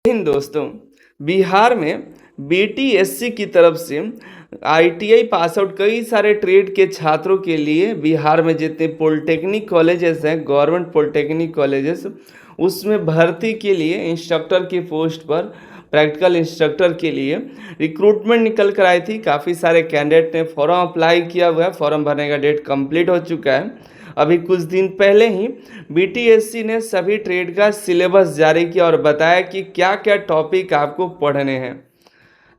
हिंद दोस्तों। बिहार में बीटीएससी की तरफ से आईटीआई पास आउट कई सारे ट्रेड के छात्रों के लिए बिहार में जितने पॉलिटेक्निक कॉलेजेस हैं, गवर्नमेंट पॉलिटेक्निक कॉलेजेस, उसमें भर्ती के लिए इंस्ट्रक्टर की पोस्ट पर, प्रैक्टिकल इंस्ट्रक्टर के लिए रिक्रूटमेंट निकल कर आई थी। काफ़ी सारे कैंडिडेट ने फॉर्म अप्लाई किया हुआ है। फॉर्म भरने का डेट कंप्लीट हो चुका है। अभी कुछ दिन पहले ही बीटीएससी ने सभी ट्रेड का सिलेबस जारी किया और बताया कि क्या क्या टॉपिक आपको पढ़ने हैं।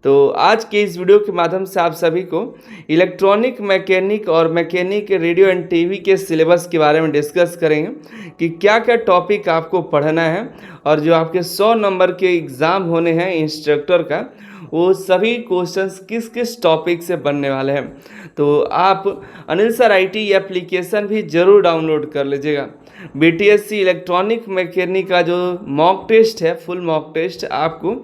तो आज के इस वीडियो के माध्यम से आप सभी को इलेक्ट्रॉनिक मैकेनिक और मैकेनिक रेडियो एंड टीवी के सिलेबस के बारे में डिस्कस करेंगे कि क्या क्या टॉपिक आपको पढ़ना है और जो आपके 100 नंबर के एग्ज़ाम होने हैं इंस्ट्रक्टर का, वो सभी क्वेश्चंस किस किस टॉपिक से बनने वाले हैं। तो आप अनिल सर आईटी एप्लीकेशन भी ज़रूर डाउनलोड कर लीजिएगा। बीटीएससी इलेक्ट्रॉनिक मैकेनिक का जो मॉक टेस्ट है, फुल मॉक टेस्ट आपको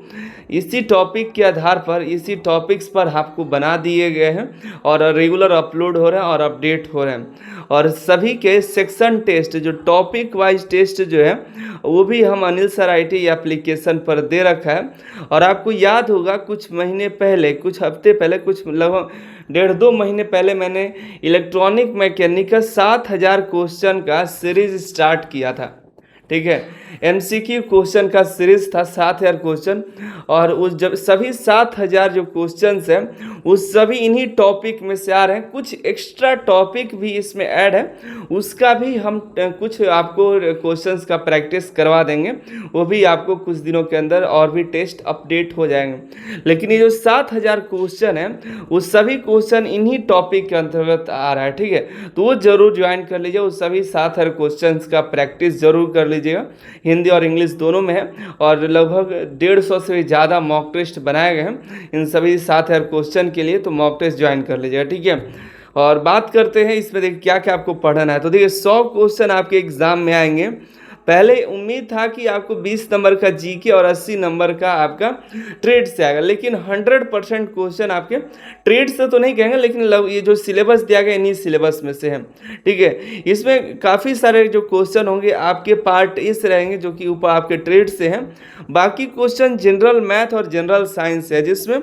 इसी टॉपिक के आधार पर, इसी टॉपिक्स पर आपको बना दिए गए हैं और रेगुलर अपलोड हो रहे हैं और अपडेट हो रहे हैं। और सभी के सेक्शन टेस्ट, जो टॉपिक वाइज टेस्ट जो है, वो भी हम अनिल सर आईटी एप्लीकेशन पर दे रखा है। और आपको याद होगा कुछ महीने पहले, कुछ हफ्ते पहले, कुछ लगभग 1.5-2 महीने पहले मैंने इलेक्ट्रॉनिक मैकेनिक का 7000 क्वेश्चन का सीरीज स्टार्ट किया था। ठीक है, एमसीक्यू क्वेश्चन का सीरीज था 7000 क्वेश्चन। और उस जब सभी 7000 जो क्वेश्चंस हैं उस सभी इन्हीं टॉपिक में से आ रहे हैं। कुछ एक्स्ट्रा टॉपिक भी इसमें ऐड है, उसका भी हम कुछ आपको क्वेश्चंस का प्रैक्टिस करवा देंगे। वो भी आपको कुछ दिनों के अंदर और भी टेस्ट अपडेट हो जाएंगे। लेकिन ये जो 7000 क्वेश्चन है, वो सभी क्वेश्चन इन्हीं टॉपिक के अंतर्गत आ रहा है। ठीक है, तो वो जरूर ज्वाइन कर लीजिए। वो सभी 7000 क्वेश्चन का प्रैक्टिस जरूर कर लीजिएगा। हिंदी और इंग्लिश दोनों में है और लगभग 150 से भी ज़्यादा मॉक टेस्ट बनाए गए हैं इन सभी 7000 क्वेश्चन के लिए। तो मॉक टेस्ट ज्वाइन कर लीजिएगा। ठीक है, और बात करते हैं इसमें देखिए क्या क्या आपको पढ़ना है। तो देखिए 100 क्वेश्चन आपके एग्जाम में आएंगे। पहले उम्मीद था कि आपको 20 नंबर का जीके और 80 नंबर का आपका ट्रेड से आएगा, लेकिन 100% क्वेश्चन आपके ट्रेड से तो नहीं कहेंगे, लेकिन ये जो सिलेबस दिया गया इन्हीं सिलेबस में से है। ठीक है, इसमें काफ़ी सारे जो क्वेश्चन होंगे आपके पार्ट इस रहेंगे जो कि ऊपर आपके ट्रेड से हैं। बाकी क्वेश्चन जनरल मैथ और जनरल साइंस है, जिसमें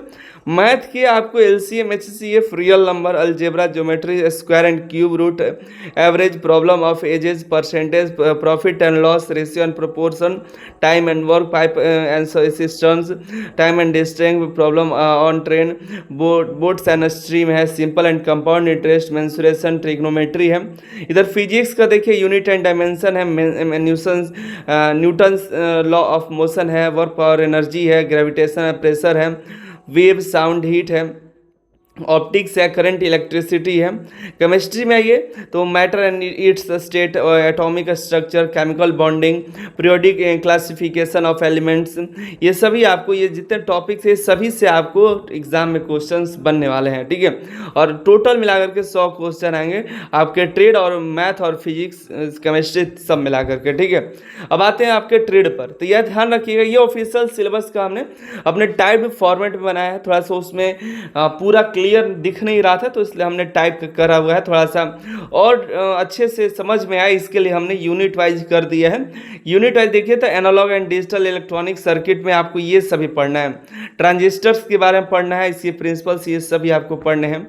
मैथ के आपको LCM, HCF, real number, algebra, geometry, square and cube root, average, problem of ages, percentage, profit and loss, ratio and proportion, time and work, pipe and systems, time and distance, problem on train, boats and stream है, simple and compound interest, mensuration, trigonometry है। इधर physics का देखिए unit and dimension है, Newton's law of motion है, work power energy है, gravitation है, pressure है, वेव, साउंड, हीट है, ऑप्टिक्स है, करंट, इलेक्ट्रिसिटी है। केमिस्ट्री में आइए तो matter and it's state, atomic structure, chemical bonding, periodic classification of elements, ये सभी आपको, ये जितने टॉपिक्स है सभी से आपको एग्जाम में क्वेश्चंस बनने वाले हैं। ठीक है, और टोटल मिलाकर के 100 क्वेश्चन आएंगे आपके ट्रेड और मैथ और फिजिक्स, केमिस्ट्री सब मिला करके। ठीक है, अब आते हैं आपके ट्रेड पर। तो यह ध्यान रखिएगा, ये ऑफिशियल सिलेबस का हमने अपने टाइप फॉर्मेट में बनाया है। थोड़ा सा उसमें पूरा क्लियर दिख नहीं रहा था, तो इसलिए हमने टाइप करा हुआ है थोड़ा सा और अच्छे से समझ में आए, इसके लिए हमने यूनिट वाइज कर दिया है। यूनिट वाइज देखिए तो analog and digital electronic circuit में आपको ये सभी पढ़ना है, ट्रांजिस्टर्स के बारे में पढ़ना है, इसके प्रिंसिपल्स ये सभी आपको पढ़ने हैं।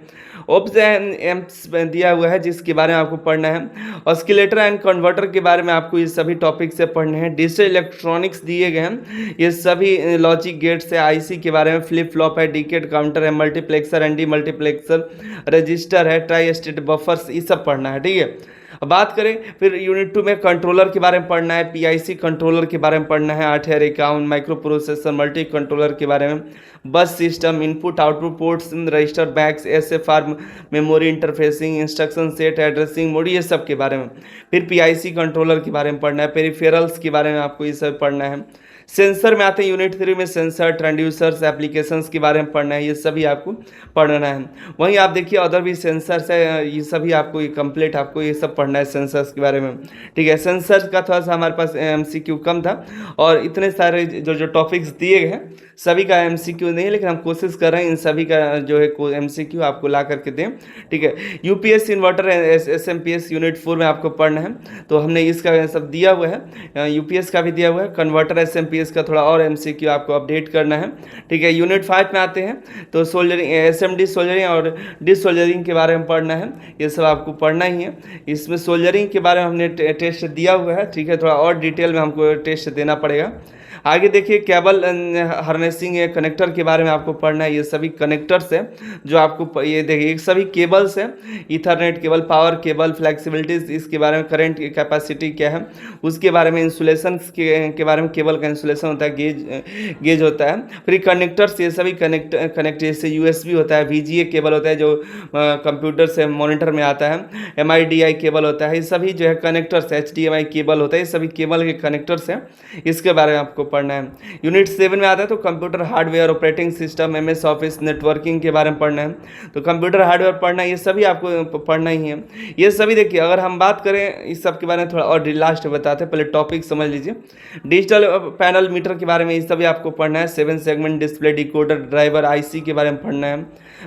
ओप्स एंड एम्प्स दिया हुआ है जिसके बारे में आपको पढ़ना है। ऑस्किलेटर एंड कन्वर्टर के बारे में आपको ये सभी टॉपिक से पढ़ने हैं। डिजिटल इलेक्ट्रॉनिक्स दिए गए हैं, ये सभी लॉजिक गेट्स है, आईसी के बारे में, फ्लिप फ्लॉप है, डीकेड काउंटर है, मल्टीप्लेक्सर, एंटी मल्टीप्लेक्सर, रजिस्टर है, ट्राई स्टेट बफर्स, ये सब पढ़ना है। ठीक है, अब बात करें फिर यूनिट 2 में कंट्रोलर के बारे में पढ़ना है, पीआईसी कंट्रोलर के बारे में पढ़ना है, 8051, माइक्रो प्रोसेसर, मल्टी कंट्रोलर के बारे में, बस system, input output ports, register banks, एसएफआर, memory interfacing, instruction set, addressing mode, ये सब के बारे में। फिर पीआईसी कंट्रोलर के बारे में पढ़ना है, पेरिफेरल्स के बारे में आपको ये सब पढ़ना है। सेंसर में आते हैं यूनिट 3 में, सेंसर, ट्रांड्यूसर्स, एप्लीकेशंस के बारे में पढ़ना है, ये सभी आपको पढ़ना है। वहीं आप देखिए अदर भी सेंसर्स है, ये सभी आपको ये कंप्लीट आपको ये सब पढ़ना है सेंसर्स के बारे में। ठीक है, सेंसर्स का थोड़ा सा हमारे पास एमसीक्यू कम था और इतने सारे जो टॉपिक्स दिए गए हैं सभी का एमसीक्यू नहीं है, लेकिन हम कोशिश कर रहे हैं इन सभी का जो है एमसीक्यू आपको ला करके दें। ठीक है, यूपीएस इन्वर्टर एसएमपीएस यूनिट 4 में आपको पढ़ना है, तो हमने इसका सब दिया हुआ है, यूपीएस का भी दिया हुआ है, कन्वर्टर एसएमपीएस एमपीएस का थोड़ा और एमसीक्यू आपको अपडेट करना है, ठीक है। यूनिट 5 में आते हैं तो सोल्जरिंग, एसएमडी सोल्जरिंग और डिस सोल्जरिंग के बारे में पढ़ना है, ये सब आपको पढ़ना ही है। इसमें सोल्जरिंग के बारे में हमने टेस्ट दिया हुआ है, ठीक है, थोड़ा और डिटेल में हमको टेस्ट देना पड़ेगा। आगे देखिए केबल हार्नेसिंग कनेक्टर के बारे में आपको पढ़ना है। ये सभी कनेक्टर्स हैं जो आपको, ये देखिए ये सभी केबल्स हैं, Ethernet cable, power cable, flexibilities, इसके बारे में, करंट की कैपेसिटी क्या है उसके बारे में, इंसुलेशन के बारे में, केबल का इंसुलेशन होता है, गेज होता है। फिर कनेक्टर्स, ये सभी कनेक्ट जैसे यूएसबी होता है, वीजीए केबल होता है जो कंप्यूटर से मॉनिटर में आता है, एमआईडीआई केबल होता है, ये सभी जो है कनेक्टर्स, एचडीएमआई केबल होता है, ये सभी केबल के कनेक्टर्स हैं, इसके बारे में आपको पढ़ना है। यूनिट 7 में आता है तो computer hardware, operating system, MS office, networking के बारे में पढ़ना है। तो कंप्यूटर हार्डवेयर पढ़ना है, ये सभी आपको पढ़ना ही है। ये सभी देखिए, अगर हम बात करें इस सब के बारे में थोड़ा और लास्ट बताते हैं, पहले टॉपिक समझ लीजिए। डिजिटल पैनल मीटर के बारे में ये सभी आपको पढ़ना है। 7 segment display, decoder, driver, IC के बारे में पढ़ना है।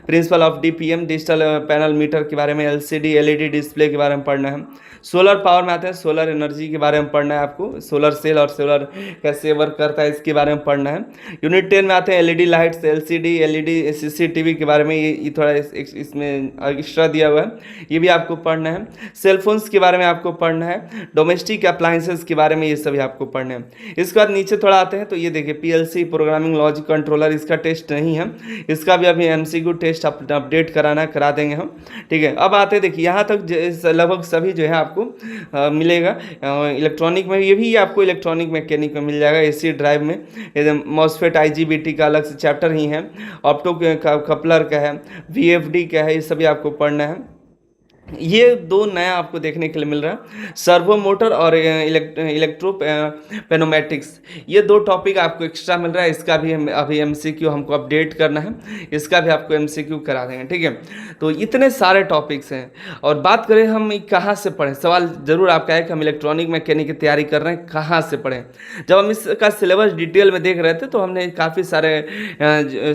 Principle of DPM, digital panel meter के बारे में, एलसीडी एलईडी डिस्प्ले के बारे में पढ़ना है। सोलर पावर में आते हैं, सोलर एनर्जी के बारे में पढ़ना है आपको, सोलर सेल और सोलर कैसे वर्क करता है इसके बारे में पढ़ना है। यूनिट 10 में आते हैं LED lights, LCD LED CCTV के बारे में, ये थोड़ा इसमें एक्स्ट्रा दिया हुआ है, ये भी आपको पढ़ना है। सेलफोन्स के बारे में आपको पढ़ना है। डोमेस्टिक अप्लायंसेस के बारे में, ये सभी आपको पढ़ना है। इसके बाद नीचे थोड़ा आते हैं तो ये देखिए पीएलसी, प्रोग्रामिंग लॉजिक कंट्रोलर, इसका टेस्ट नहीं है, इसका भी अभी एमसीक्यू टेस्ट अपडेट करा देंगे हम, ठीक है। अब आते हैं देखिए यहाँ तक लगभग सभी जो है आपको मिलेगा। इलेक्ट्रॉनिक में ये भी आपको इलेक्ट्रॉनिक मैकेनिक में मिल जाएगा, एसी ड्राइव में मॉसफेट आईजीबीटी का अलग से चैप्टर ही है, ऑप्टो कपलर का है, वीएफडी का है, ये सभी आपको पढ़ना है। ये दो नया आपको देखने के लिए मिल रहा है, सर्वो मोटर और इलेक्ट्रो पेनोमेटिक्स, ये दो टॉपिक आपको एक्स्ट्रा मिल रहा है। इसका भी अभी एमसीक्यू हमको अपडेट करना है, इसका भी आपको एमसीक्यू करा देंगे, ठीक है। तो इतने सारे टॉपिक्स हैं। और बात करें हम कहाँ से पढ़ें, सवाल जरूर आपका है कि हम इलेक्ट्रॉनिक मैकेनिक की तैयारी कर रहे हैं, कहाँ से पढ़ें। जब हम इसका सिलेबस डिटेल में देख रहे थे तो हमने काफ़ी सारे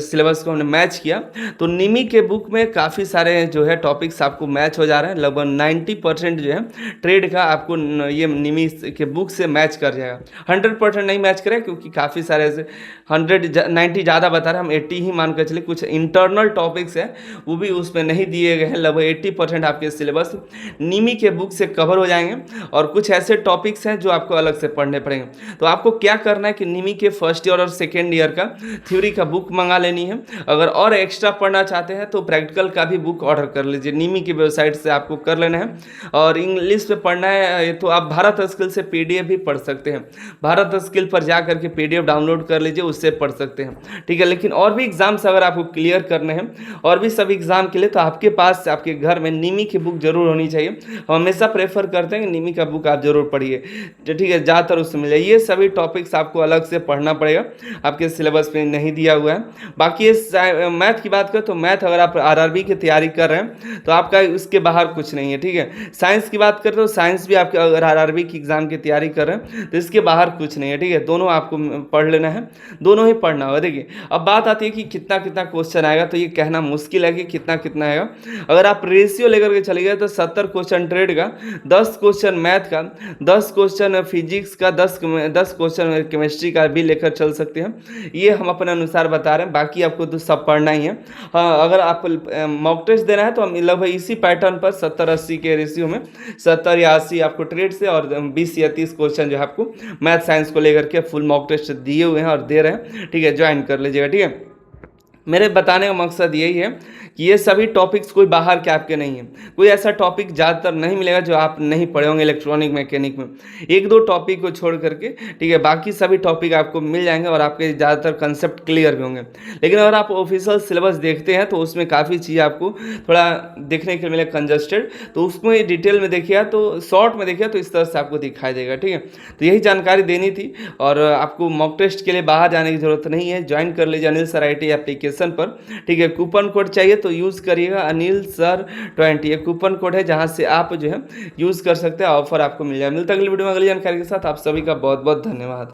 सिलेबस को हमने मैच किया, तो निमी के बुक में काफ़ी सारे जो है टॉपिक्स आपको मैच हो जा रहे हैं। लगभग 90% जो है ट्रेड का आपको ये निमी के बुक से मैच कर जाएगा। 100% नहीं मैच करें क्योंकि काफ़ी सारे ऐसे 90 ज़्यादा बता रहे हैं, हम 80 ही मान कर चले। कुछ इंटरनल टॉपिक्स हैं वो भी उसमें नहीं दिए गए हैं। लगभग 80% आपके सिलेबस निमी के बुक से कवर हो जाएंगे, और कुछ ऐसे टॉपिक्स हैं जो आपको अलग से पढ़ने पड़ेंगे। तो आपको क्या करना है कि निमी के फर्स्ट ईयर और सेकेंड ईयर का थ्योरी का बुक मंगा लेनी है। अगर और एक्स्ट्रा पढ़ना चाहते हैं तो प्रैक्टिकल का भी बुक ऑर्डर कर लीजिए, निमी की वेबसाइट से आपको कर लेना है। और इंग्लिश पे पढ़ना है तो आप भारत स्किल से पीडीएफ भी पढ़ सकते हैं, भारत स्किल पर जा करके पीडीएफ डाउनलोड कर लीजिए, उससे पढ़ सकते हैं, ठीक है। लेकिन और भी एग्जाम्स अगर आपको क्लियर करने हैं, और भी सभी एग्जाम के लिए, तो आपके पास आपके घर में निमी की बुक जरूर होनी चाहिए। हम हमेशा प्रेफर करते हैं कि निमी का बुक आप जरूर पढ़िए, ठीक है, ज़्यादातर उसमें मिले। ये सभी टॉपिक्स आपको अलग से पढ़ना पड़ेगा, आपके सिलेबस में नहीं दिया हुआ है। बाकी ये मैथ की बात करें तो मैथ अगर आप आरआरबी की तैयारी कर रहे हैं तो आपका उसके बाहर कुछ नहीं है, ठीक है। साइंस की बात करें तो साइंस भी आपके अगर आरआरबी की एग्जाम की तैयारी कर रहे हैं तो इसके बाहर कुछ नहीं है, ठीक है। दोनों आपको पढ़ लेना है, दोनों ही पढ़ना होगा। देखिए अब बात आती है कि कितना कितना क्वेश्चन आएगा, तो ये कहना मुश्किल है कि कितना कितना आएगा। अगर आप रेशियो लेकर के चले गए तो 70 क्वेश्चन ट्रेड का, 10 क्वेश्चन मैथ का, 10 क्वेश्चन फिजिक्स का, 10 क्वेश्चन केमिस्ट्री का भी लेकर चल सकते हैं। ये हम अपने अनुसार बता रहे हैं, बाकी आपको तो सब पढ़ना ही है। हाँ, अगर आप मॉक टेस्ट देना है तो हम लगभग इसी पैटर्न पर 70-80 के रेशियो में 70 या 80 आपको ट्रेड से, और 20 या 30 क्वेश्चन जो है आपको मैथ साइंस को लेकर के फुल मॉक टेस्ट दिए हुए हैं और दे रहे हैं, ठीक है। ज्वाइन कर लीजिएगा, ठीक है। मेरे बताने का मकसद यही है कि ये सभी टॉपिक्स कोई बाहर के आपके नहीं है, कोई ऐसा टॉपिक ज़्यादातर नहीं मिलेगा जो आप नहीं पढ़े होंगे इलेक्ट्रॉनिक मैकेनिक में, एक दो टॉपिक को छोड़ करके, ठीक है। बाकी सभी टॉपिक आपको मिल जाएंगे और आपके ज़्यादातर कंसेप्ट क्लियर भी होंगे। लेकिन अगर आप ऑफिशियल सिलेबस देखते हैं तो उसमें काफ़ी चीज़ आपको थोड़ा देखने के लिए मिले कंजस्टेड, तो उसमें डिटेल में देखिए, तो शॉर्ट में देखिए तो इस तरह से आपको दिखाई देगा, ठीक है। तो यही जानकारी देनी थी, और आपको मॉक टेस्ट के लिए बाहर जाने की जरूरत नहीं है, ज्वाइन कर लीजिए अनिल सर IT एप्लीकेशन पर, ठीक है। कूपन कोड चाहिए तो यूज़ करिएगा अनिल सर 20, ये कूपन कोड है जहां से आप जो है यूज़ कर सकते हैं, ऑफर आपको मिल जाए। मिलता है अगली वीडियो में अगली जानकारी के साथ। आप सभी का बहुत बहुत धन्यवाद।